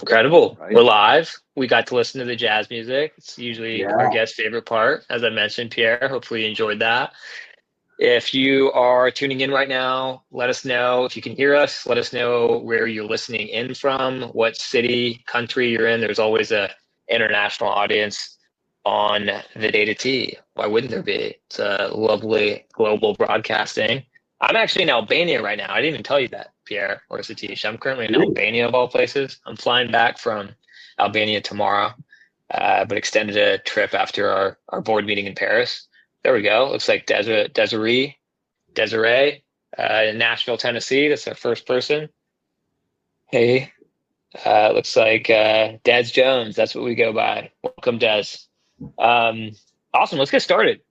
Incredible. right? We're live. We got to listen to the jazz music. It's usually our Yeah. guest's favorite part. As I mentioned, Pierre, hopefully you enjoyed that. If you are tuning in right now, let us know if you can hear us. Let us know where you're listening in from, what city, country you're in. There's always a international audience on the Data T. Why wouldn't there be? It's a lovely global broadcasting. I'm actually in Albania right now. I didn't even tell you that, Pierre or Satish. I'm currently in Really? Albania of all places. I'm flying back from Albania tomorrow, but extended a trip after our board meeting in Paris. There we go. Looks like Desiree, in Nashville, Tennessee. That's our first person. Hey, looks like Des Jones. That's what we go by. Welcome, Des. Um, awesome. Let's get started.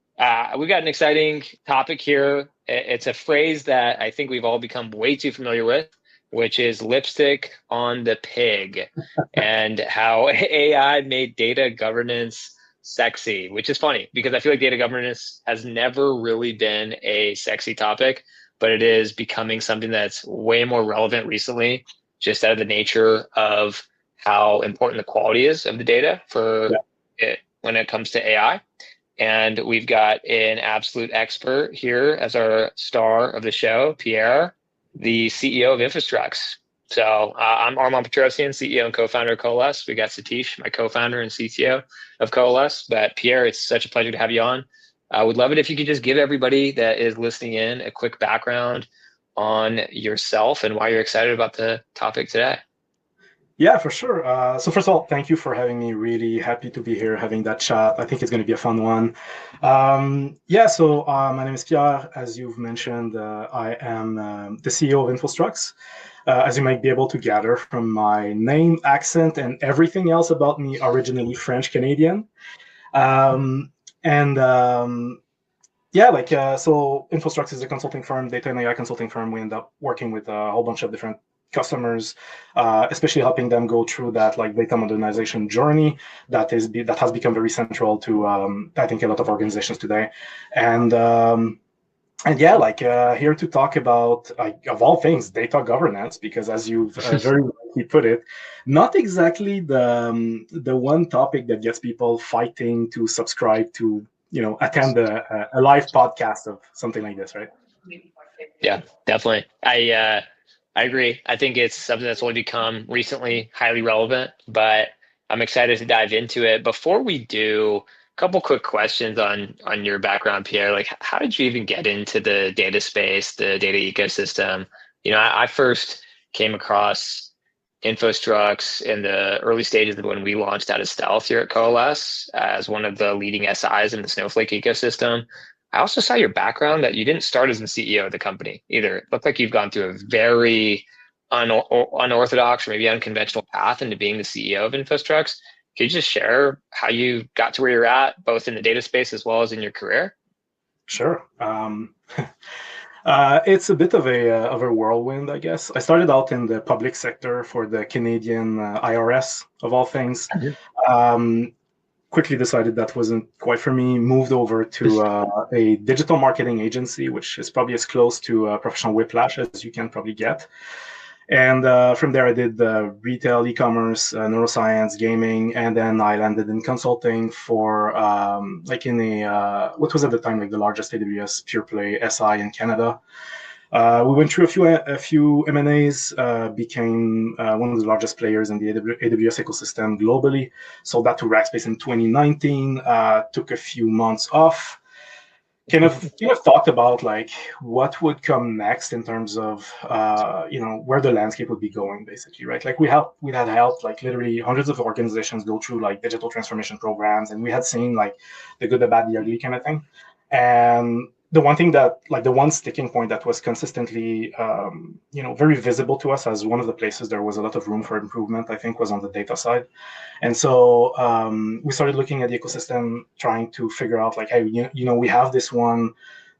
We've got an exciting topic here. It's a phrase that I think we've all become way too familiar with, which is lipstick on the pig, and how AI made data governance sexy, which is funny because I feel like data governance has never really been a sexy topic, but it is becoming something that's way more relevant recently, just out of the nature of how important the quality is of the data for Yeah. it when it comes to AI. And we've got an absolute expert here as our star of the show, Pierre, the CEO of Infostrux. So I'm Armon Petrossian, CEO and co-founder of Coalesce. We got Satish, my co-founder and CTO of Coalesce. But Pierre, it's such a pleasure to have you on. I would love it if you could just give everybody that is listening in a quick background on yourself and why you're excited about the topic today. Yeah, for sure. So first of all, thank you for having me. Really happy to be here having that chat. I think it's going to be a fun one. My name is Pierre. As you've mentioned, I am the CEO of Infostrux. As you might be able to gather from my name, accent, and everything else about me, originally French-Canadian. And So Infostrux is a consulting firm, data and AI consulting firm. We end up working with a whole bunch of different customers, especially helping them go through that like data modernization journey that has become very central to I think a lot of organizations today. Here to talk about, like, of all things, data governance, because as you've very rightly put it, not exactly the one topic that gets people fighting to subscribe to, attend a live podcast of something like this, right? Yeah, definitely. I agree. I think it's something that's only become recently highly relevant, but I'm excited to dive into it. Before we do, a couple quick questions on your background, Pierre. Like, how did you even get into the data space, the data ecosystem? I first came across Infostrux in the early stages of when we launched out of stealth here at Coalesce as one of the leading SIs in the Snowflake ecosystem. I also saw your background that you didn't start as the CEO of the company either. It looked like you've gone through a very unorthodox or maybe unconventional path into being the CEO of Infostrux. Could you just share how you got to where you're at, both in the data space as well as in your career? Sure. It's a bit of a whirlwind, I guess. I started out in the public sector for the Canadian IRS, of all things. Um, Quickly decided that wasn't quite for me. Moved over to a digital marketing agency, which is probably as close to professional whiplash as you can probably get. And from there, I did retail, e-commerce, neuroscience, gaming, and then I landed in consulting for what was at the time like the largest AWS pure play SI in Canada. We went through a few M&As, became one of the largest players in the AWS ecosystem globally. Sold that to Rackspace in 2019. Took a few months off. Kind of thought about like what would come next in terms of where the landscape would be going, basically, right? Like we had helped like literally hundreds of organizations go through like digital transformation programs, and we had seen like the good, the bad, the ugly kind of thing. And the one thing that, like, the one sticking point that was consistently very visible to us as one of the places there was a lot of room for improvement, I think, was on the data side. And so we started looking at the ecosystem, trying to figure out like, hey, we have this one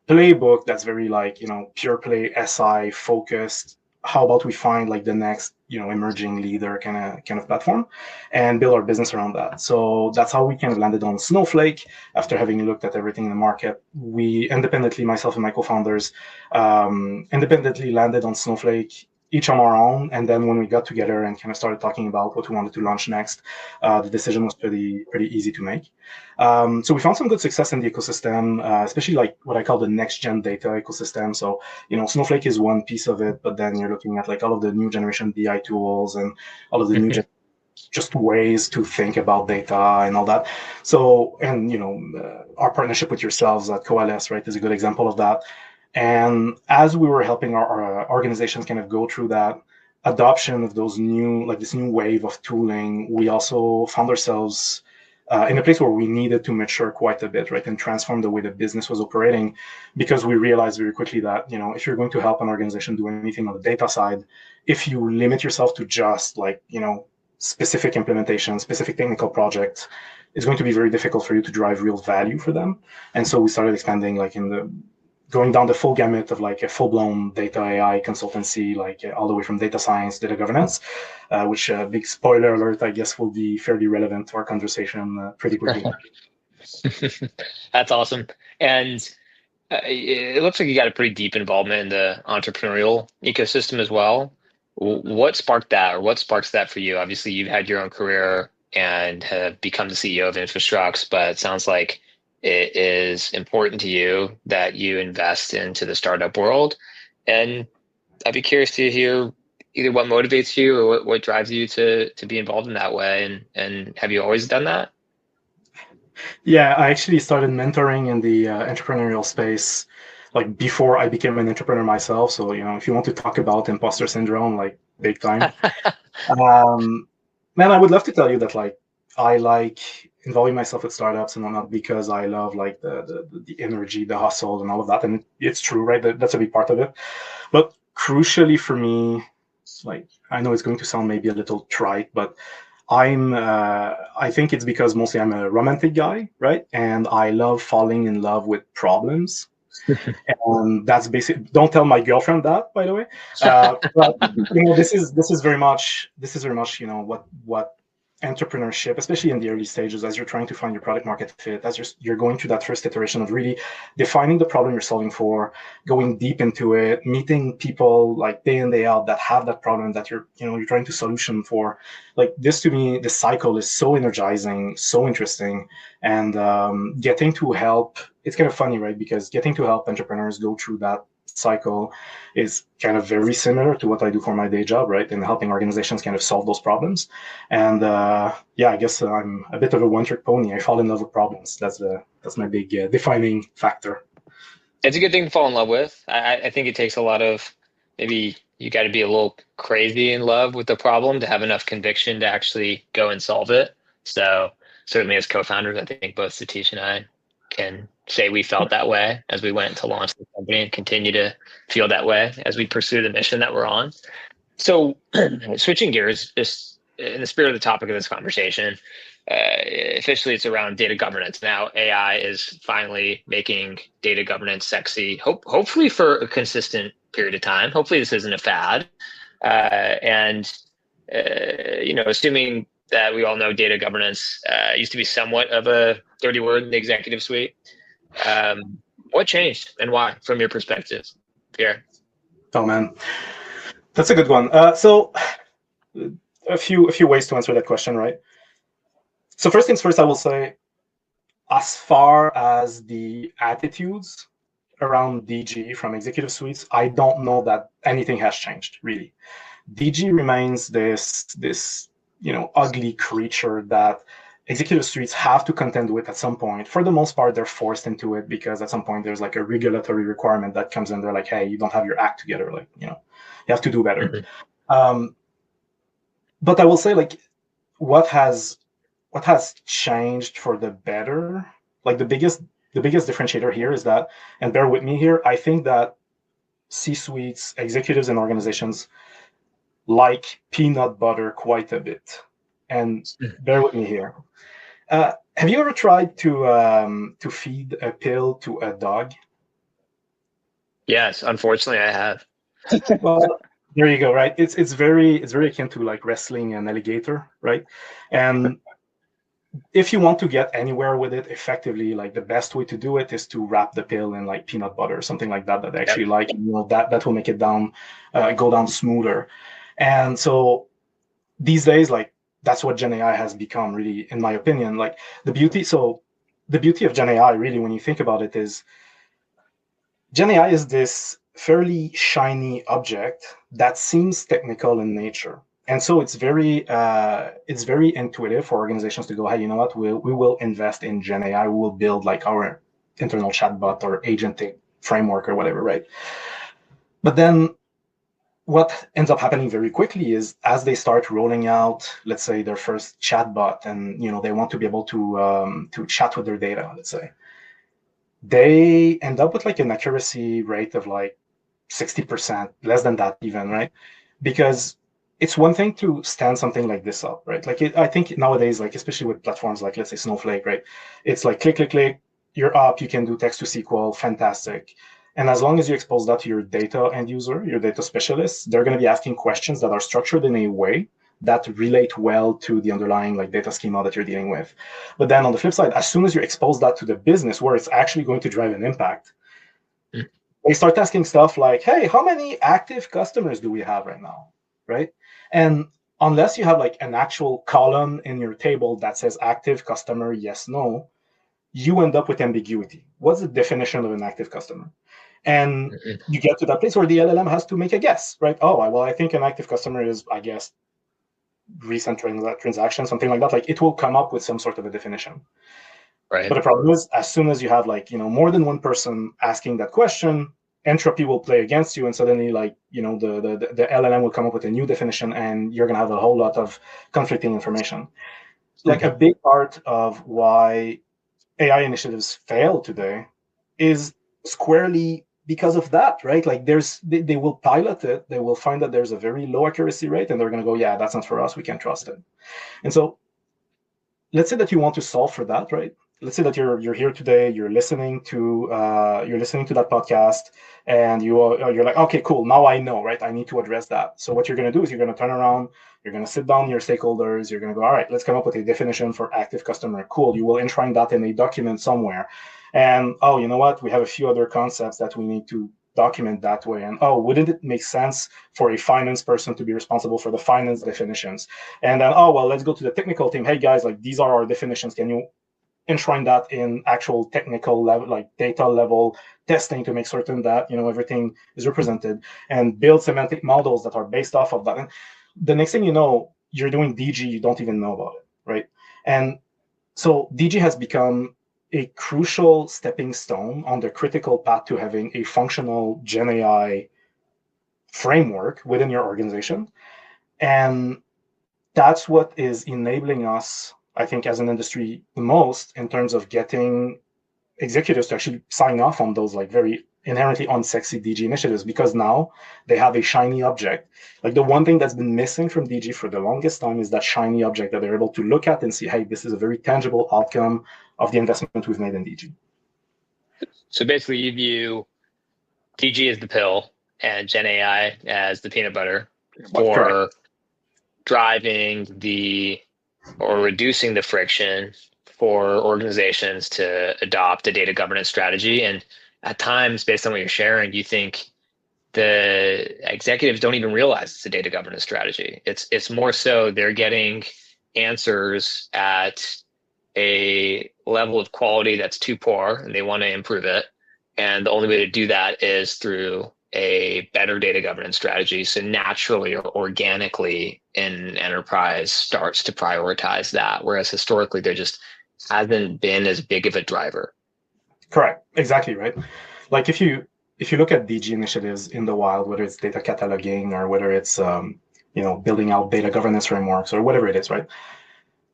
playbook that's very like, pure play SI focused. How about we find like the next, emerging leader kind of platform and build our business around that? So that's how we kind of landed on Snowflake. After having looked at everything in the market, we independently, myself and my co-founders, independently landed on Snowflake each on our own. And then when we got together and kind of started talking about what we wanted to launch next, the decision was pretty easy to make. So we found some good success in the ecosystem, especially like what I call the next gen data ecosystem. So, Snowflake is one piece of it, but then you're looking at like all of the new generation BI tools and all of the new just ways to think about data and all that. So, and our partnership with yourselves at Coalesce, right, is a good example of that. And as we were helping our organizations kind of go through that adoption of those this new wave of tooling, we also found ourselves in a place where we needed to mature quite a bit, right, and transform the way the business was operating, because we realized very quickly that, if you're going to help an organization do anything on the data side, if you limit yourself to just specific implementation, specific technical projects, it's going to be very difficult for you to drive real value for them. And so we started expanding, going down the full gamut of a full-blown data AI consultancy, all the way from data science, data governance, which, big spoiler alert, I guess, will be fairly relevant to our conversation pretty quickly. That's awesome. And it looks like you got a pretty deep involvement in the entrepreneurial ecosystem as well. What sparked that, or what sparks that for you? Obviously, you've had your own career and have become the CEO of Infostrux, but it sounds like it is important to you that you invest into the startup world. And I'd be curious to hear either what motivates you or what drives you to be involved in that way. And have you always done that? Yeah, I actually started mentoring in the entrepreneurial space before I became an entrepreneur myself. So, if you want to talk about imposter syndrome, big time. Man, I would love to tell you that I like involving myself with startups and whatnot because I love the energy, the hustle, and all of that. And it's true, right? That's a big part of it. But crucially for me, I know it's going to sound maybe a little trite, but I think it's because mostly I'm a romantic guy, right? And I love falling in love with problems. And that's basic. Don't tell my girlfriend that, by the way. But this is very much what entrepreneurship, especially in the early stages, as you're trying to find your product market fit, as you're going through that first iteration of really defining the problem you're solving for, going deep into it, meeting people day in day out that have that problem that you're trying to solution for. This, to me, the cycle is so energizing, so interesting, and getting to help. It's kind of funny, right? Because getting to help entrepreneurs go through that cycle is kind of very similar to what I do for my day job, right? And helping organizations kind of solve those problems. And I guess I'm a bit of a one-trick pony. I fall in love with problems. That's my big defining factor. It's a good thing to fall in love with. I think it takes a lot of, maybe you got to be a little crazy in love with the problem to have enough conviction to actually go and solve it. So certainly as co-founders, I think both Satish and I can say we felt that way as we went to launch the company and continue to feel that way as we pursue the mission that we're on. So switching gears, just in the spirit of the topic of this conversation, officially it's around data governance. Now AI is finally making data governance sexy, hopefully for a consistent period of time. Hopefully this isn't a fad. Assuming that we all know data governance used to be somewhat of a dirty word in the executive suite. What changed and why, from your perspective, Pierre? Oh man, that's a good one. So a few ways to answer that question, right? So first things first, I will say, as far as the attitudes around DG from executive suites, I don't know that anything has changed, really. DG remains this ugly creature that executive suites have to contend with at some point. For the most part, they're forced into it because at some point there's a regulatory requirement that comes in. They're like, hey, you don't have your act together. You have to do better. Mm-hmm. But I will say, what has changed for the better? The biggest differentiator here is that, and bear with me here, I think that C-suites, executives, and organizations like peanut butter quite a bit. And bear with me here. Have you ever tried to feed a pill to a dog? Yes, unfortunately, I have. Well, there you go. Right, it's very akin to wrestling an alligator, right? And if you want to get anywhere with it effectively, like the best way to do it is to wrap the pill in like peanut butter or something like that they Yep. actually like. That will make it go down smoother. And so these days, like that's what Gen AI has become, really, in my opinion. Like the beauty of Gen AI, really, when you think about it, is Gen AI is this fairly shiny object that seems technical in nature. And so it's very intuitive for organizations to go, hey, you know what, we will invest in Gen AI, we will build like our internal chatbot or agentic framework or whatever, right? But then what ends up happening very quickly is as they start rolling out, let's say, their first chatbot, and they want to be able to chat with their data, let's say, they end up with like an accuracy rate of like 60%, less than that even, right? Because it's one thing to stand something like this up, right? I think nowadays, like especially with platforms like, let's say, Snowflake, right? It's like click, click, click, you're up, you can do text to SQL, fantastic. And as long as you expose that to your data end user, your data specialists, they're going to be asking questions that are structured in a way that relate well to the underlying like data schema that you're dealing with. But then on the flip side, as soon as you expose that to the business where it's actually going to drive an impact, Mm. they start asking stuff like, hey, how many active customers do we have right now? Right. And unless you have like an actual column in your table that says active customer, yes, no, you end up with ambiguity. What's the definition of an active customer? And Mhm. you get to that place where the LLM has to make a guess, right? Oh, well, I think an active customer is, I guess, recent transaction, something like that. Like it will come up with some sort of a definition. But Right. the problem is, as soon as you have like more than one person asking that question, entropy will play against you, and suddenly like the LLM will come up with a new definition, and you're gonna have a whole lot of conflicting information. Like a Mhm. big part of why AI initiatives fail today is squarely because of that, right? Like they will pilot it, they will find that there's a very low accuracy rate, and they're gonna go, yeah, that's not for us, we can't trust it. And so let's say that you want to solve for that, right? Let's say that you're here today, you're listening to that podcast, and you're like, okay, cool, now I know, right? I need to address that. So what you're going to do is you're going to turn around, you're going to sit down with your stakeholders, you're going to go, all right, let's come up with a definition for active customer. Cool, you will enshrine that in a document somewhere, and oh, you know what? We have a few other concepts that we need to document that way. And oh, wouldn't it make sense for a finance person to be responsible for the finance definitions? And then, oh, well, let's go to the technical team. Hey, guys, like these are our definitions. Can you enshrine that in actual technical level, like data level testing, to make certain that everything is represented, and build semantic models that are based off of that? And the next thing you know, you're doing DG, you don't even know about it, right? And so DG has become a crucial stepping stone on the critical path to having a functional Gen AI framework within your organization. And that's what is enabling us, I think, as an industry the most, in terms of getting executives to actually sign off on those like very inherently unsexy DG initiatives, because now they have a shiny object. Like the one thing that's been missing from DG for the longest time is that shiny object that they're able to look at and see, hey, this is a very tangible outcome of the investment we've made in DG. So basically, you view DG as the pill and Gen AI as the peanut butter But correct. for driving or reducing the friction for organizations to adopt a data governance strategy. And at times, based on what you're sharing, you think the executives don't even realize it's a data governance strategy. It's more so they're getting answers at a level of quality that's too poor and they want to improve it. And the only way to do that is through a better data governance strategy. So naturally or organically, an enterprise starts to prioritize that, whereas historically there just hasn't been as big of a driver. Correct. Exactly right. Like if you look at DG initiatives in the wild, whether it's data cataloging or whether it's building out data governance frameworks or whatever it is, right?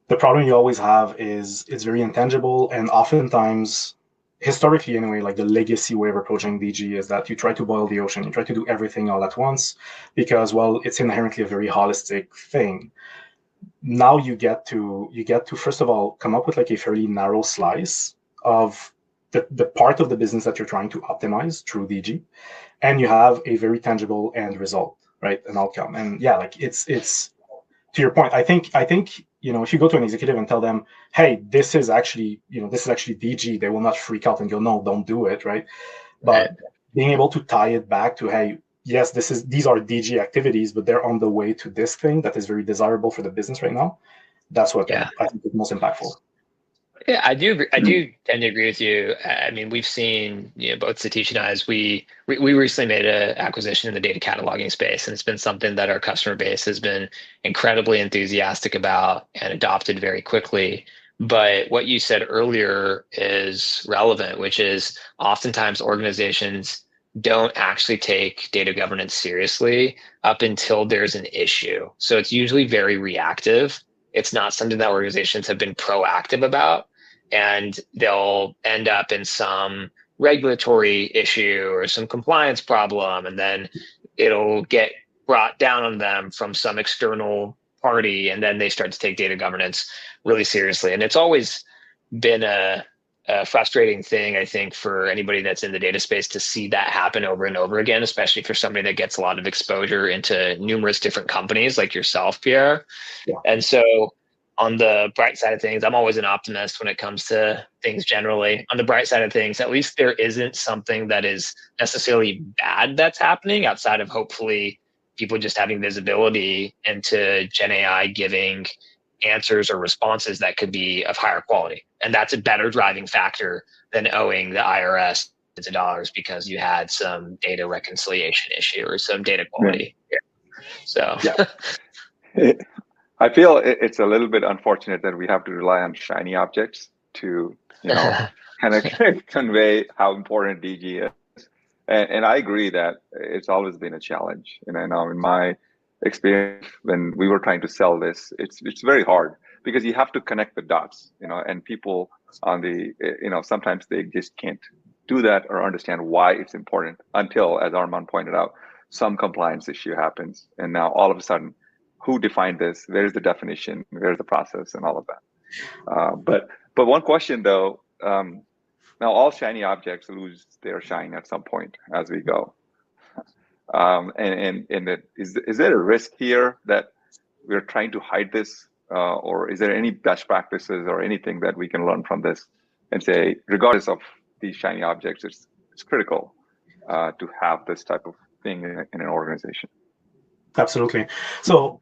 The problem you always have is it's very intangible, and oftentimes, historically anyway, like the legacy way of approaching DG is that you try to boil the ocean, you try to do everything all at once, because well, it's inherently a very holistic thing. Now you get to first of all come up with like a fairly narrow slice of the part of the business that you're trying to optimize through DG, and you have a very tangible end result, right? An outcome. And yeah, like it's to your point. I think if you go to an executive and tell them, hey, this is actually DG, they will not freak out and go, no, don't do it, right? Right. But being able to tie it back to, hey, yes, these are DG activities, but they're on the way to this thing that is very desirable for the business right now. That's what Yeah. I think is most impactful. Yeah, I do. I do tend to agree with you. I mean, we've seen, both Satish and I, as we recently made an acquisition in the data cataloging space, and it's been something that our customer base has been incredibly enthusiastic about and adopted very quickly. But what you said earlier is relevant, which is oftentimes organizations don't actually take data governance seriously up until there's an issue. So it's usually very reactive. It's not something that organizations have been proactive about, and they'll end up in some regulatory issue or some compliance problem, and then it'll get brought down on them from some external party, and then they start to take data governance really seriously. And it's always been a frustrating thing, I think, for anybody that's in the data space to see that happen over and over again, especially for somebody that gets a lot of exposure into numerous different companies like yourself, Pierre. Yeah. And so on the bright side of things, I'm always an optimist when it comes to things generally. On the bright side of things, at least there isn't something that is necessarily bad that's happening outside of hopefully people just having visibility into GenAI giving answers or responses that could be of higher quality. And that's a better driving factor than owing the IRS of dollars because you had some data reconciliation issue or some data quality. Yeah. So yeah. I feel it's a little bit unfortunate that we have to rely on shiny objects to, kind of convey how important DG is. And I agree that it's always been a challenge. And I know in my experience, when we were trying to sell this, it's very hard because you have to connect the dots, and people on the, sometimes they just can't do that or understand why it's important until, as Armon pointed out, some compliance issue happens. And now all of a sudden, who defined this? Where's the definition? Where's the process and all of that? But one question though, now all shiny objects lose their shine at some point as we go. Is there a risk here that we're trying to hide this, or is there any best practices or anything that we can learn from this and say, regardless of these shiny objects, it's critical to have this type of thing in an organization? Absolutely. So,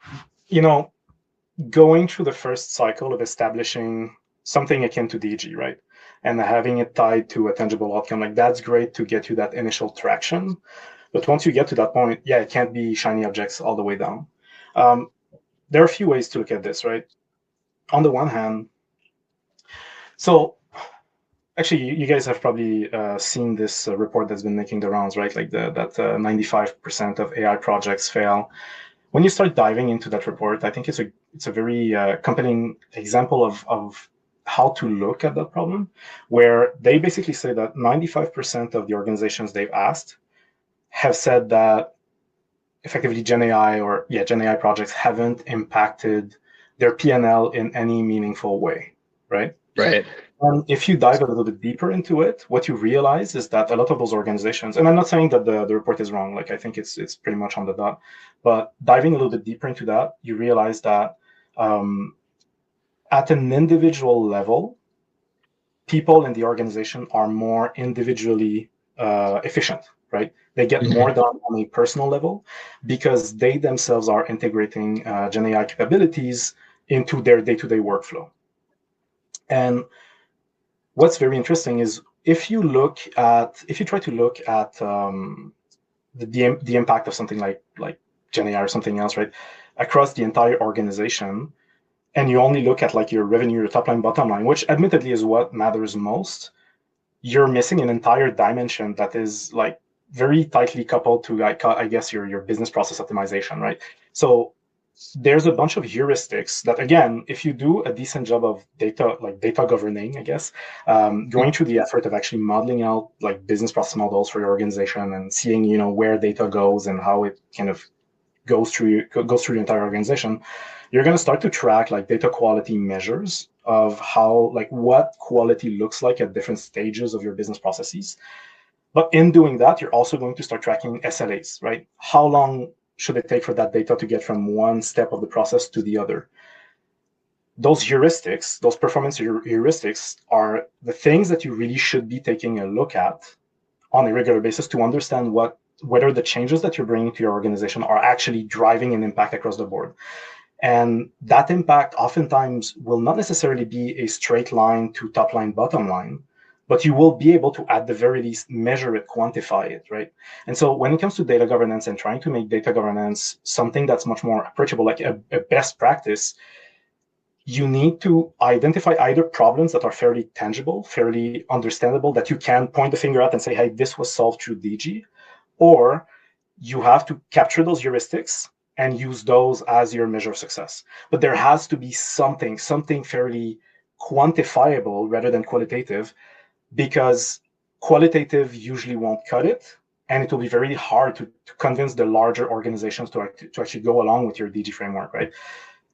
going through the first cycle of establishing something akin to DG, right? And having it tied to a tangible outcome, like that's great to get you that initial traction. But once you get to that point, yeah, it can't be shiny objects all the way down. There are a few ways to look at this, right? On the one hand, so actually, you guys have probably seen this report that's been making the rounds, right? Like that 95% of AI projects fail. When you start diving into that report, I think it's a very compelling example of how to look at that problem, where they basically say that 95% of the organizations they've asked have said that effectively GenAI projects haven't impacted their P&L in any meaningful way, right? Right. If you dive a little bit deeper into it, what you realize is that a lot of those organizations, and I'm not saying that the report is wrong, like I think it's pretty much on the dot, but diving a little bit deeper into that, you realize that at an individual level, people in the organization are more individually efficient, right? They get more done on a personal level because they themselves are integrating GenAI capabilities into their day-to-day workflow. And what's very interesting is if you try to look at the impact of something like GenAI or something else, right, across the entire organization, and you only look at like your revenue, your top line, bottom line, which admittedly is what matters most, you're missing an entire dimension that is like very tightly coupled to, I guess, your business process optimization, right? So there's a bunch of heuristics that, again, if you do a decent job of data governing, I guess, going through the effort of actually modeling out like business process models for your organization and seeing, where data goes and how it kind of goes through the entire organization, you're going to start to track like data quality measures of how, like, what quality looks like at different stages of your business processes. But in doing that, you're also going to start tracking SLAs, right? How long should it take for that data to get from one step of the process to the other? those heuristics, those performance heuristics, are the things that you really should be taking a look at on a regular basis to understand whether the changes that you're bringing to your organization are actually driving an impact across the board. And that impact oftentimes will not necessarily be a straight line to top line, bottom line, but you will be able to, at the very least, measure it, quantify it, right? And so when it comes to data governance and trying to make data governance something that's much more approachable, like a best practice, you need to identify either problems that are fairly tangible, fairly understandable, that you can point the finger at and say, hey, this was solved through DG, or you have to capture those heuristics and use those as your measure of success. But there has to be something fairly quantifiable rather than qualitative, because qualitative usually won't cut it, and it will be very hard to convince the larger organizations to actually go along with your DG framework, right?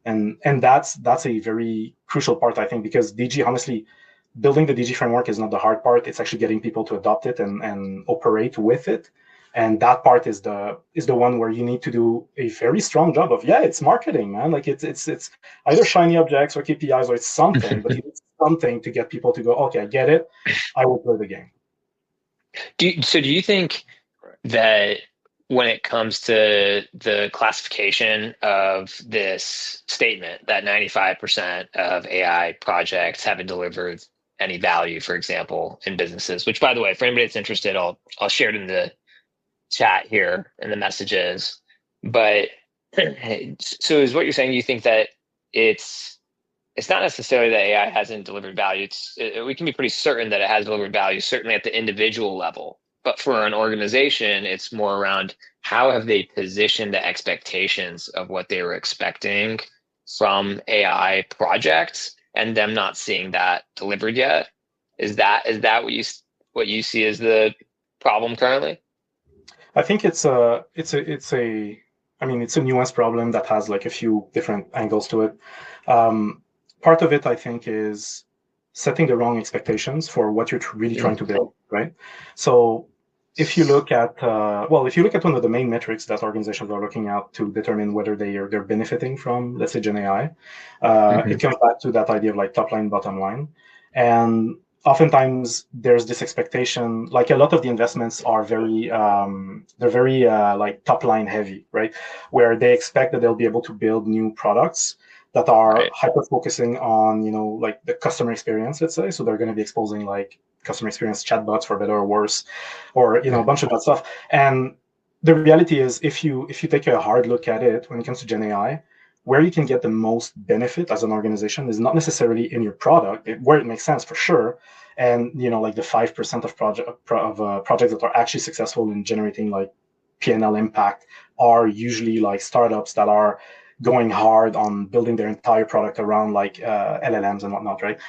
And that's a very crucial part, I think, because DG, honestly, building the DG framework is not the hard part. It's actually getting people to adopt it and operate with it. And that part is the one where you need to do a very strong job of, it's marketing, man. Like it's either shiny objects or KPIs or it's something, but you need something to get people to go, okay, I get it, I will play the game. Do you think that when it comes to the classification of this statement that 95% of AI projects haven't delivered any value, for example, in businesses, which, by the way, for anybody that's interested, I'll share it in the chat here in the messages. But so is what you're saying, you think that it's not necessarily that AI hasn't delivered value. We can be pretty certain that it has delivered value, certainly at the individual level. But for an organization, it's more around how have they positioned the expectations of what they were expecting from AI projects and them not seeing that delivered yet. Is that what you see as the problem currently? I think it's a nuanced problem that has like a few different angles to it. Part of it, I think, is setting the wrong expectations for what you're really trying to build, right? So if you look at one of the main metrics that organizations are looking at to determine whether they're benefiting from, let's say, GenAI, it comes back to that idea of like top line, bottom line. And oftentimes there's this expectation, like a lot of the investments are very like top line heavy, right? Where they expect that they'll be able to build new products that are hyper focusing on, like the customer experience, let's say. So they're going to be exposing like customer experience chatbots, for better or worse, or a bunch of that stuff. And the reality is, if you take a hard look at it when it comes to GenAI, where you can get the most benefit as an organization is not necessarily in your product, where it makes sense for sure. And like the 5% of projects that are actually successful in generating like P&L impact are usually like startups that are going hard on building their entire product around like LLMs and whatnot, right?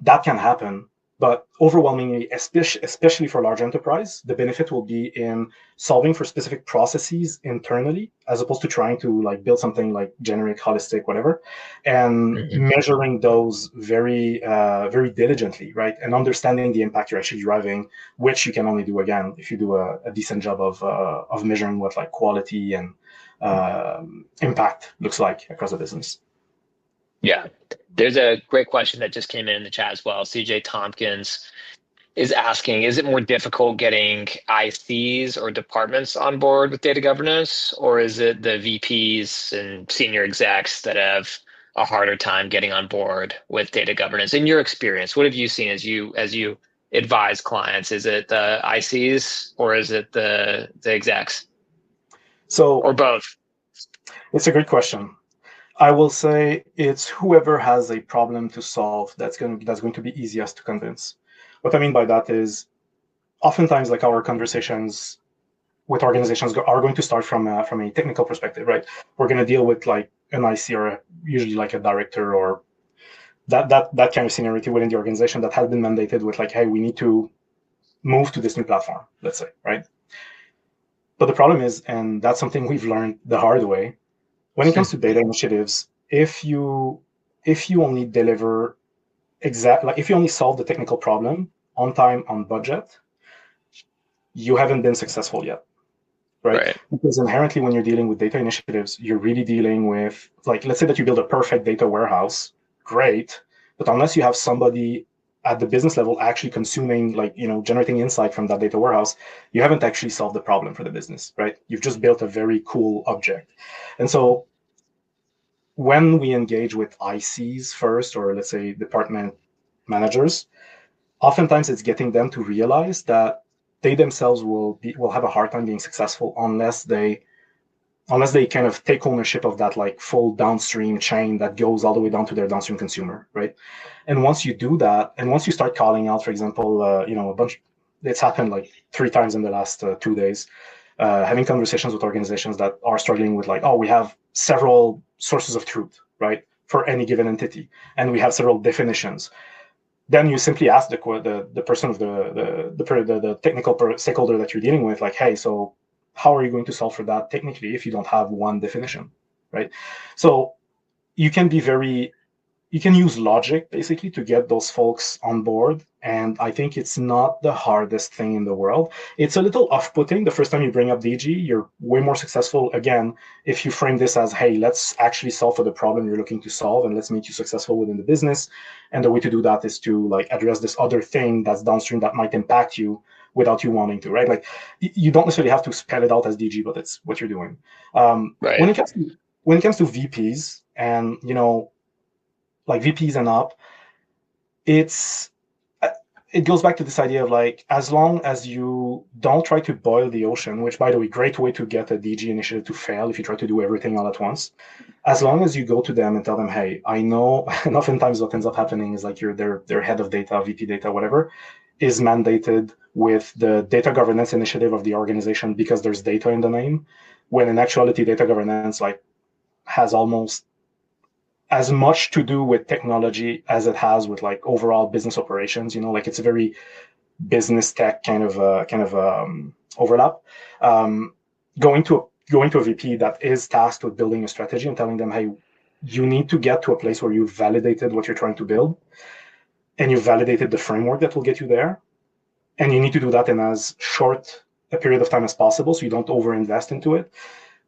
That can happen. But overwhelmingly, especially for large enterprise, the benefit will be in solving for specific processes internally, as opposed to trying to like build something like generic, holistic, whatever, and measuring those very, very diligently, right? And understanding the impact you're actually driving, which you can only do again if you do a decent job of measuring what like quality and impact looks like across the business. Yeah, there's a great question that just came in the chat as well. CJ Tompkins is asking, is it more difficult getting ICs or departments on board with data governance, or is it the VPs and senior execs that have a harder time getting on board with data governance? In your experience, what have you seen as you advise clients? Is it the ICs or is it the execs? Or both? It's a great question. I will say it's whoever has a problem to solve that's going to be easiest to convince. What I mean by that is, oftentimes, like our conversations with organizations are going to start from a technical perspective, right? We're going to deal with like an IC or usually like a director or that kind of seniority within the organization that has been mandated with like, hey, we need to move to this new platform, let's say, right? But the problem is, and that's something we've learned the hard way, when it comes to data initiatives, if you only deliver if you only solve the technical problem on time, on budget, you haven't been successful yet, right? Because inherently, when you're dealing with data initiatives, you're really dealing with, like, let's say that you build a perfect data warehouse great, but unless you have somebody at the business level actually consuming, like, generating insight from that data warehouse, you haven't actually solved the problem for the business, right? You've just built a very cool object. And so when we engage with ICs first, or let's say department managers, oftentimes it's getting them to realize that they themselves will have a hard time being successful unless they kind of take ownership of that, like, full downstream chain that goes all the way down to their downstream consumer, right? And once you do that, and once you start calling out, for example, a bunch, it's happened like 3 times in the last 2 days, having conversations with organizations that are struggling with, like, oh, we have several sources of truth, right, for any given entity, and we have several definitions. Then you simply ask the person of the technical stakeholder that you're dealing with, like, hey, so how are you going to solve for that technically if you don't have one definition, right? So you can use logic basically to get those folks on board. And I think it's not the hardest thing in the world. It's a little off-putting the first time you bring up DG. You're way more successful, again, if you frame this as, hey, let's actually solve for the problem you're looking to solve, and let's make you successful within the business. And the way to do that is to, like, address this other thing that's downstream that might impact you without you wanting to, right? Like, you don't necessarily have to spell it out as DG, but it's what you're doing. Right. When it comes to VPs and, like, VPs and up, it goes back to this idea of, like, as long as you don't try to boil the ocean, which, by the way, great way to get a DG initiative to fail if you try to do everything all at once. As long as you go to them and tell them, hey, I know, and oftentimes what ends up happening is, like, their head of data, VP data, whatever, is mandated with the data governance initiative of the organization because there's data in the name, when in actuality, data governance, like, has almost as much to do with technology as it has with, like, overall business operations. Like, it's a very business tech kind of overlap. Going to a VP that is tasked with building a strategy and telling them, hey, you need to get to a place where you've validated what you're trying to build, and you've validated the framework that will get you there, and you need to do that in as short a period of time as possible so you don't overinvest into it.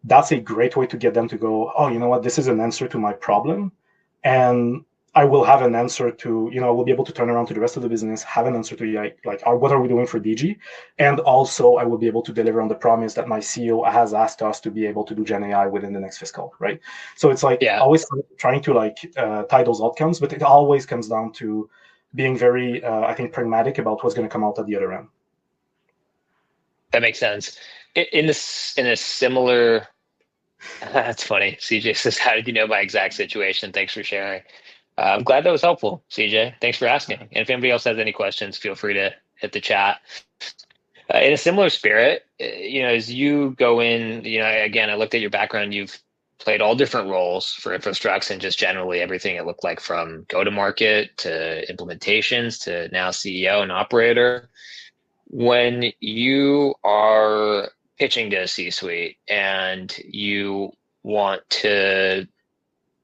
That's a great way to get them to go, oh, you know what, this is an answer to my problem, and I will have an answer to, I will be able to turn around to the rest of the business, have an answer to, like, what are we doing for DG? And also I will be able to deliver on the promise that my CEO has asked us to be able to do GenAI within the next fiscal, right? So it's like, always trying to, like, tie those outcomes, but it always comes down to being very, I think, pragmatic about what's going to come out at the other end. That makes sense. In a similar, that's funny. CJ says, how did you know my exact situation? Thanks for sharing. I'm glad that was helpful, CJ. Thanks for asking. And if anybody else has any questions, feel free to hit the chat. In a similar spirit, as you go in, again, I looked at your background. You've played all different roles for Infostrux and just generally everything it looked like, from go-to-market to implementations to now CEO and operator. When you are pitching to a C-suite and you want to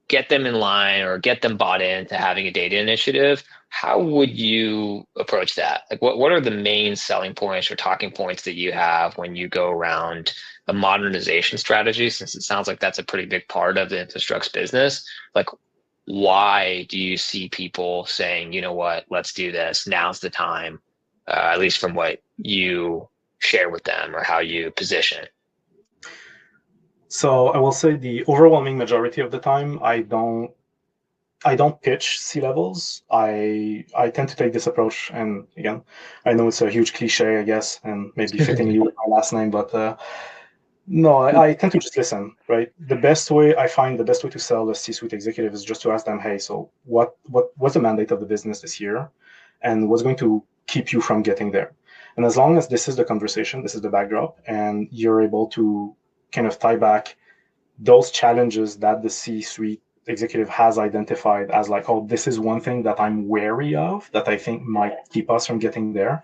get them in line or get them bought into having a data initiative, how would you approach that? Like, what are the main selling points or talking points that you have when you go around a modernization strategy, since it sounds like that's a pretty big part of the Infostrux business? Like, why do you see people saying, you know what, let's do this, now's the time, at least from what you share with them or how you position? So I will say the overwhelming majority of the time, I don't pitch C-levels. I tend to take this approach, and again, I know it's a huge cliche, I guess, and maybe fittingly with my last name, but no, I tend to just listen, right? I find the best way to sell the C-suite executive is just to ask them, hey, so what's the mandate of the business this year, and what's going to keep you from getting there? And as long as this is the conversation, this is the backdrop, and you're able to kind of tie back those challenges that the C-suite executive has identified as, like, oh, this is one thing that I'm wary of that I think might keep us from getting there.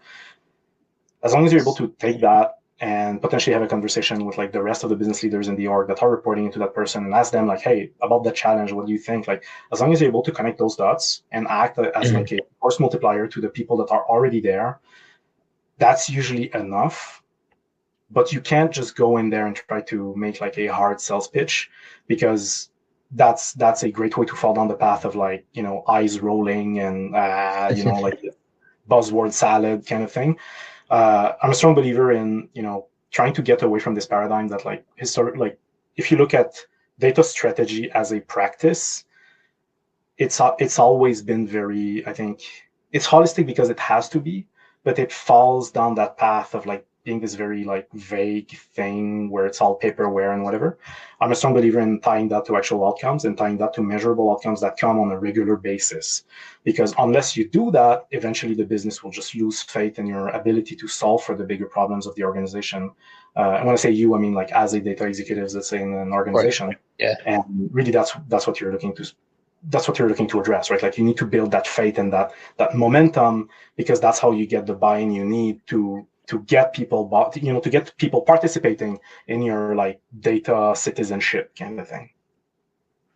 As long as you're able to take that and potentially have a conversation with, like, the rest of the business leaders in the org that are reporting into that person and ask them, like, hey, about that challenge, what do you think? Like, as long as you're able to connect those dots and act as like a force multiplier to the people that are already there, that's usually enough. But you can't just go in there and try to make, like, a hard sales pitch, because that's a great way to fall down the path of like, eyes rolling and like buzzword salad kind of thing. I'm a strong believer in trying to get away from this paradigm that like if you look at data strategy as a practice, it's always been very, I think it's holistic because it has to be, but it falls down that path of like being this very like vague thing where it's all paperware and whatever. I'm a strong believer in tying that to actual outcomes and tying that to measurable outcomes that come on a regular basis. Because unless you do that, eventually the business will just lose faith in your ability to solve for the bigger problems of the organization. And when I say you, I mean like as a data executive, let's say in an organization. Yeah. And really that's what you're looking to address, right? Like you need to build that faith and that momentum, because that's how you get the buy-in you need to get people to get people participating in your like data citizenship kind of thing.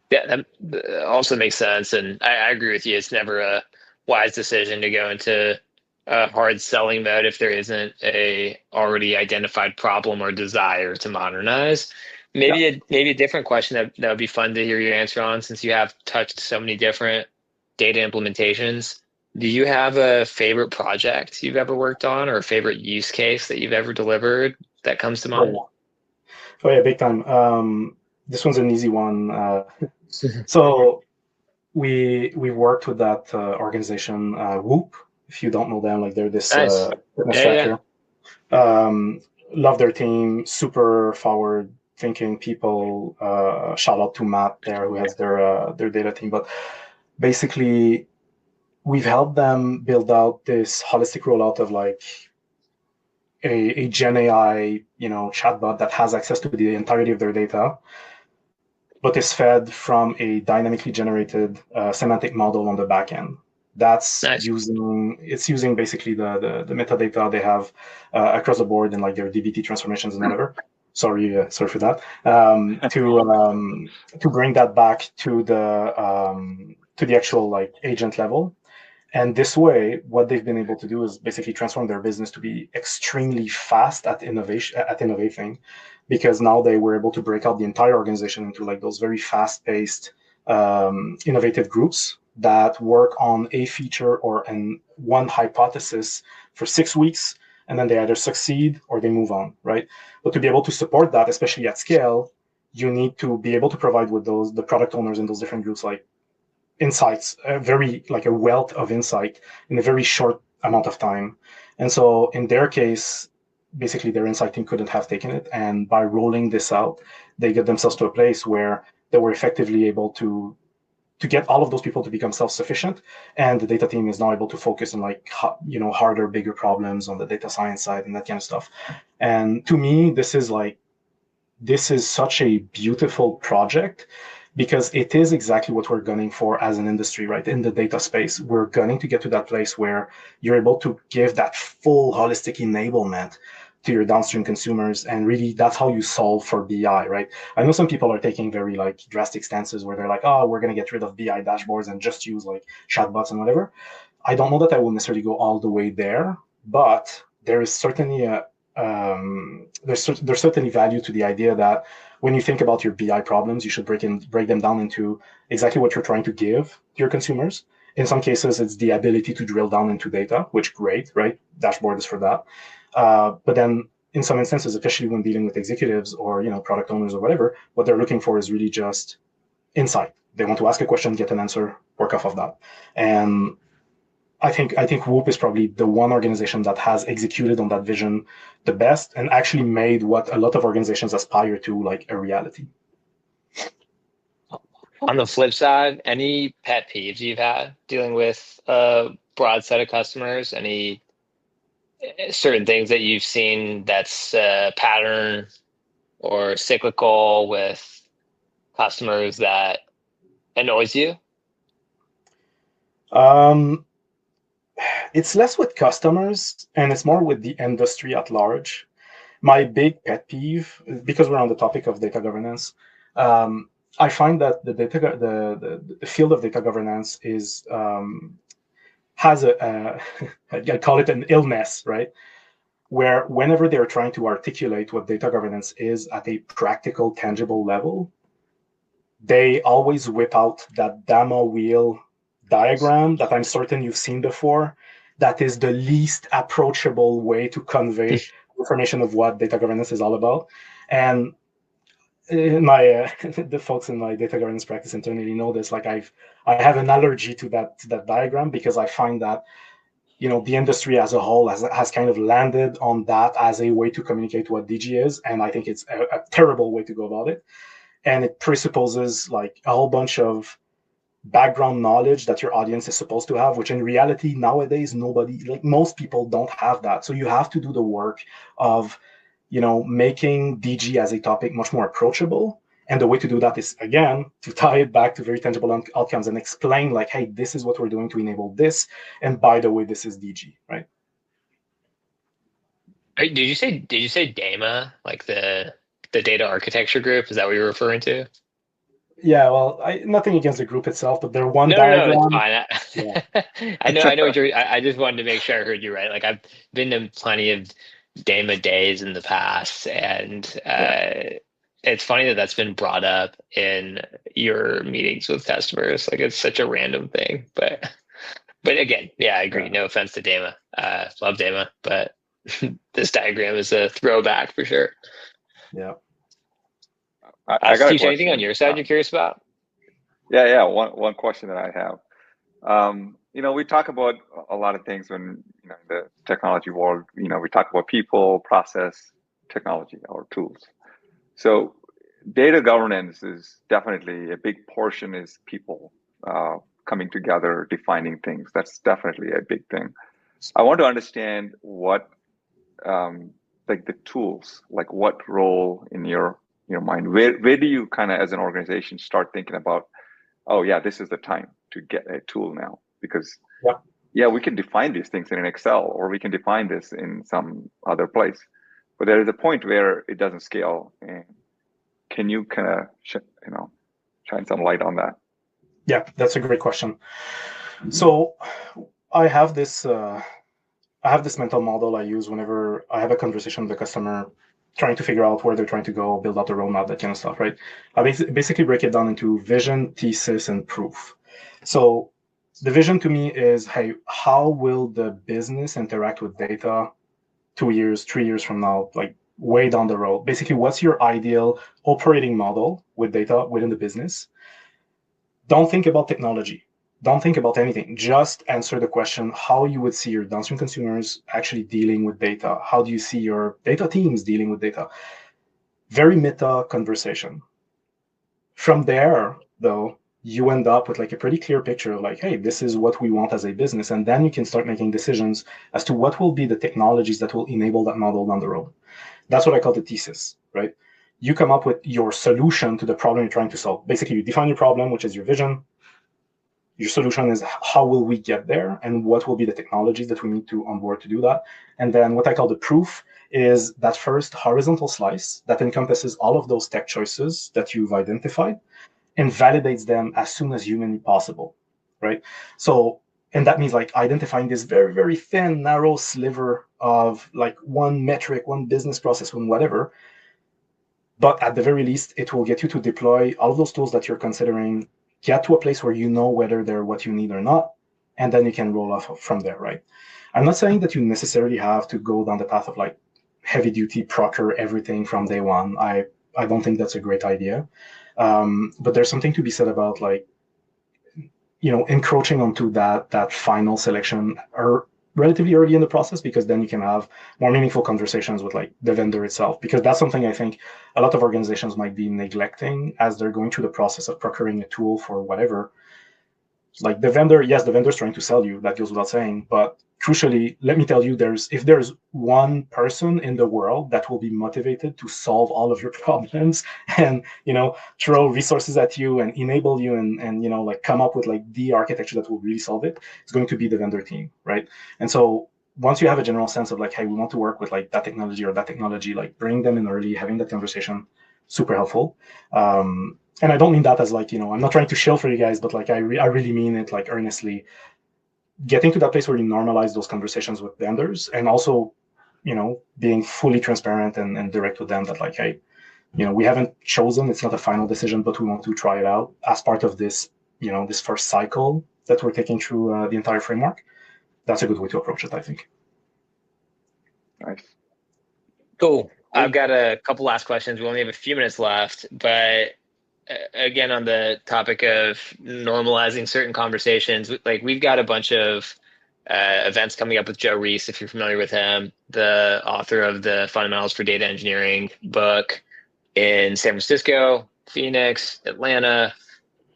Yeah, that also makes sense, and I agree with you. It's never a wise decision to go into a hard selling mode if there isn't a already identified problem or desire to modernize. Maybe a different question that would be fun to hear your answer on, since you have touched so many different data implementations. Do you have a favorite project you've ever worked on, or a favorite use case that you've ever delivered that comes to mind? Oh yeah, big time. This one's an easy one. So we worked with that organization, Whoop. If you don't know them, like they're this Nice. fitness Yeah. tracker. Love their team, super forward thinking people. Shout out to Matt there, who has their data team. But basically, we've helped them build out this holistic rollout of like a GenAI, chatbot that has access to the entirety of their data, but is fed from a dynamically generated semantic model on the back end. That's Nice. using basically the metadata they have across the board and like their DBT transformations and whatever. Sorry for that. To bring that back to the actual like agent level. And this way, what they've been able to do is basically transform their business to be extremely fast at innovating, because now they were able to break out the entire organization into like those very fast-paced, innovative groups that work on a feature or one hypothesis for 6 weeks, and then they either succeed or they move on, right? But to be able to support that, especially at scale, you need to be able to provide with the product owners in those different groups like insights, a wealth of insight in a very short amount of time. And so in their case, basically their insight team couldn't have taken it. And by rolling this out, they get themselves to a place where they were effectively able to get all of those people to become self-sufficient, and the data team is now able to focus on like harder, bigger problems on the data science side and that kind of stuff. And to me, this is such a beautiful project, because it is exactly what we're gunning for as an industry, right? In the data space, we're gunning to get to that place where you're able to give that full holistic enablement to your downstream consumers. And really, that's how you solve for BI, right? I know some people are taking very like drastic stances where they're like, oh, we're going to get rid of BI dashboards and just use like chatbots and whatever. I don't know that I will necessarily go all the way there, but there is certainly there's certainly value to the idea that when you think about your BI problems, you should break them down into exactly what you're trying to give to your consumers. In some cases, it's the ability to drill down into data, which great, right? Dashboard is for that. But then in some instances, especially when dealing with executives or product owners or whatever, what they're looking for is really just insight. They want to ask a question, get an answer, work off of that. And I think Whoop is probably the one organization that has executed on that vision the best and actually made what a lot of organizations aspire to like a reality. On the flip side, any pet peeves you've had dealing with a broad set of customers? Any certain things that you've seen that's a pattern or cyclical with customers that annoys you? It's less with customers and it's more with the industry at large. My big pet peeve, because we're on the topic of data governance, I find that the field of data governance has I call it an illness, right? Where whenever they're trying to articulate what data governance is at a practical, tangible level, they always whip out that demo wheel diagram that I'm certain you've seen before. That is the least approachable way to convey information of what data governance is all about. And in my the folks in my data governance practice internally know this. Like I have an allergy to that diagram, because I find that the industry as a whole has kind of landed on that as a way to communicate what DG is, and I think it's a terrible way to go about it. And it presupposes like a whole bunch of background knowledge that your audience is supposed to have, which in reality nowadays most people don't have that. So you have to do the work of making DG as a topic much more approachable. And the way to do that is, again, to tie it back to very tangible outcomes and explain like, hey, this is what we're doing to enable this. And by the way, this is DG, right? Did you say DAMA, like the data architecture group? Is that what you're referring to? Yeah, well, nothing against the group itself, but they're one No, diagram. it's fine. Yeah. I know what you're. I just wanted to make sure I heard you right. Like I've been to plenty of DAMA days in the past, and it's funny that that's been brought up in your meetings with customers. Like it's such a random thing, but again, yeah, I agree. No offense to DAMA. Love DAMA, but this diagram is a throwback for sure. Yeah. I got Satish, anything on your side you're curious about? Yeah. One question that I have. We talk about a lot of things when in the technology world. We talk about people, process, technology, or tools. So data governance is definitely a big portion. Is people coming together, defining things. That's definitely a big thing. I want to understand what like the tools, like what role in your mind, where do you kind of as an organization start thinking about, oh yeah, this is the time to get a tool now, because we can define these things in an Excel, or we can define this in some other place, but there is a point where it doesn't scale. And can you kind of shine some light on that? Yeah, that's a great question. So I have this mental model I use whenever I have a conversation with the customer, trying to figure out where they're trying to go, build out the roadmap, that kind of stuff, right? I basically break it down into vision, thesis, and proof. So the vision to me is, hey, how will the business interact with data 2 years, 3 years from now, like way down the road? Basically, what's your ideal operating model with data within the business? Don't think about technology. Don't think about anything. Just answer the question how you would see your downstream consumers actually dealing with data. How do you see your data teams dealing with data? Very meta conversation. From there, though, you end up with like a pretty clear picture of like, hey, this is what we want as a business. And then you can start making decisions as to what will be the technologies that will enable that model down the road. That's what I call the thesis, right? You come up with your solution to the problem you're trying to solve. Basically, you define your problem, which is your vision. Your solution is how will we get there, and what will be the technologies that we need to onboard to do that. And then what I call the proof is that first horizontal slice that encompasses all of those tech choices that you've identified and validates them as soon as humanly possible, right? So, and that means like identifying this very, very thin, narrow sliver of like one metric, one business process, one whatever. But at the very least, it will get you to deploy all of those tools that you're considering, get to a place where you know whether they're what you need or not, and then you can roll off from there, right? I'm not saying that you necessarily have to go down the path of like heavy duty procure everything from day one. I don't think that's a great idea. But there's something to be said about like, encroaching onto that final selection or relatively early in the process, because then you can have more meaningful conversations with like the vendor itself, because that's something I think a lot of organizations might be neglecting as they're going through the process of procuring a tool for whatever. Like the vendor, yes, the vendor's trying to sell you, that goes without saying, but crucially, let me tell you, if there's one person in the world that will be motivated to solve all of your problems and throw resources at you and enable you and like come up with like the architecture that will really solve it, it's going to be the vendor team, right? And so once you have a general sense of like, hey, we want to work with like that technology or that technology, like bring them in early, having that conversation, super helpful. And I don't mean that as like, I'm not trying to shill for you guys, but like I really mean it like earnestly. Getting to that place where you normalize those conversations with vendors, and also, being fully transparent and direct with them that like, hey, we haven't chosen, it's not a final decision, but we want to try it out as part of this, this first cycle that we're taking through the entire framework. That's a good way to approach it, I think. Nice. Cool. I've got a couple last questions. We only have a few minutes left, but again, on the topic of normalizing certain conversations, like we've got a bunch of events coming up with Joe Reese, if you're familiar with him, the author of the Fundamentals for Data Engineering book, in San Francisco, Phoenix, Atlanta.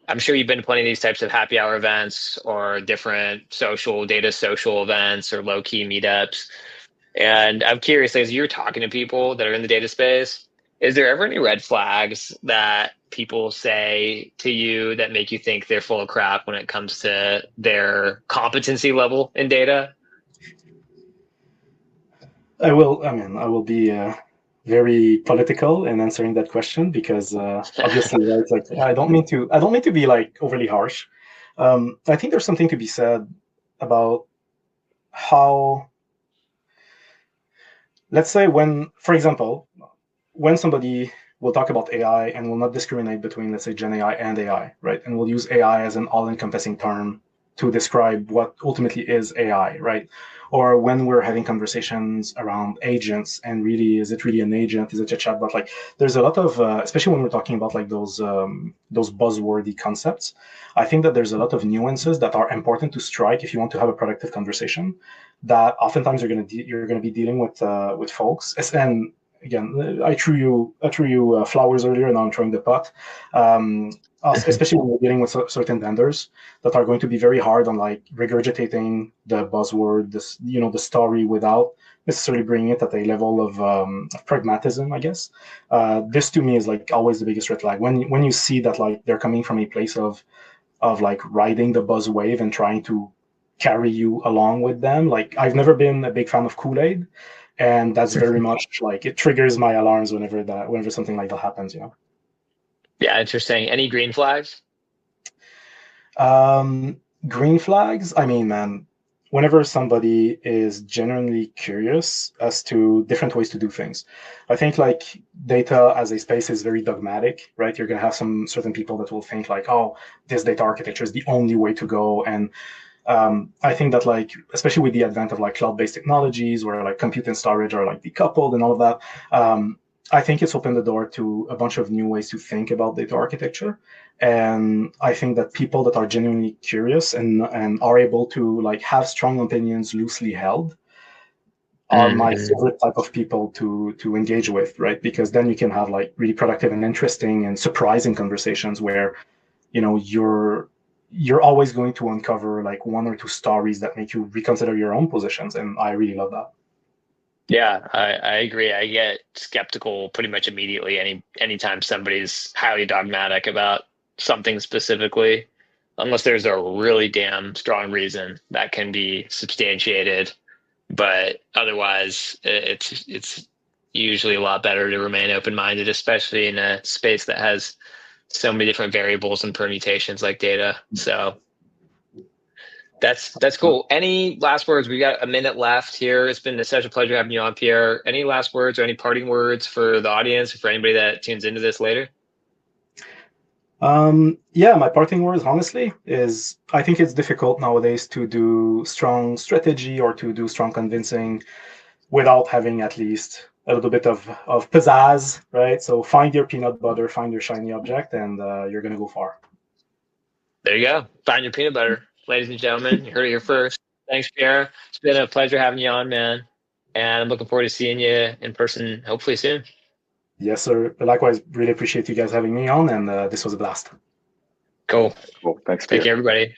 I'm sure you've been to plenty of these types of happy hour events or different data social events or low key meetups. And I'm curious, as you're talking to people that are in the data space, is there ever any red flags that people say to you that make you think they're full of crap when it comes to their competency level in data? I will be very political in answering that question because obviously, right, like I don't mean to be like overly harsh. I think there's something to be said about how, let's say, for example, when somebody will talk about AI and will not discriminate between, let's say, GenAI and AI, right? And will use AI as an all-encompassing term to describe what ultimately is AI, right? Or when we're having conversations around agents and really, is it really an agent? Is it a chatbot? Like, there's a lot of, especially when we're talking about like those buzzwordy concepts, I think that there's a lot of nuances that are important to strike if you want to have a productive conversation. That oftentimes you're going to be dealing with folks, and again, I threw you flowers earlier, and now I'm throwing the pot. Especially when we're dealing with certain vendors that are going to be very hard on like regurgitating the buzzword, the story without necessarily bringing it at a level of pragmatism, I guess. This to me is like always the biggest red flag when you see that like they're coming from a place of like riding the buzz wave and trying to carry you along with them. Like I've never been a big fan of Kool-Aid. And that's very much like it triggers my alarms whenever something like that happens, Yeah, interesting. Any green flags? Green flags, I mean, man, whenever somebody is genuinely curious as to different ways to do things. I think like data as a space is very dogmatic, right? You're going to have some certain people that will think like, oh, this data architecture is the only way to go. And I think that like, especially with the advent of like cloud-based technologies where like compute and storage are like decoupled and all of that, I think it's opened the door to a bunch of new ways to think about data architecture. And I think that people that are genuinely curious and are able to like have strong opinions loosely held are my favorite type of people to engage with, right? Because then you can have like really productive and interesting and surprising conversations where, you're always going to uncover like one or two stories that make you reconsider your own positions. And I really love that. Yeah, I agree. I get skeptical pretty much immediately anytime somebody's highly dogmatic about something specifically, unless there's a really damn strong reason that can be substantiated. But otherwise, it's usually a lot better to remain open-minded, especially in a space that has so many different variables and permutations like data. So that's cool. Any last words? We got a minute left here. It's been such a pleasure having you on, Pierre. Any last words or any parting words for the audience or for anybody that tunes into this later? Yeah, my parting words, honestly, is I think it's difficult nowadays to do strong strategy or to do strong convincing without having at least a little bit of pizzazz, right? So find your peanut butter, find your shiny object, and you're going to go far. There you go. Find your peanut butter. Ladies and gentlemen, you heard it here first. Thanks, Pierre. It's been a pleasure having you on, man. And I'm looking forward to seeing you in person hopefully soon. Yes, sir. Likewise, really appreciate you guys having me on, and this was a blast. Cool. Cool. Thanks, Take Pierre. care, everybody.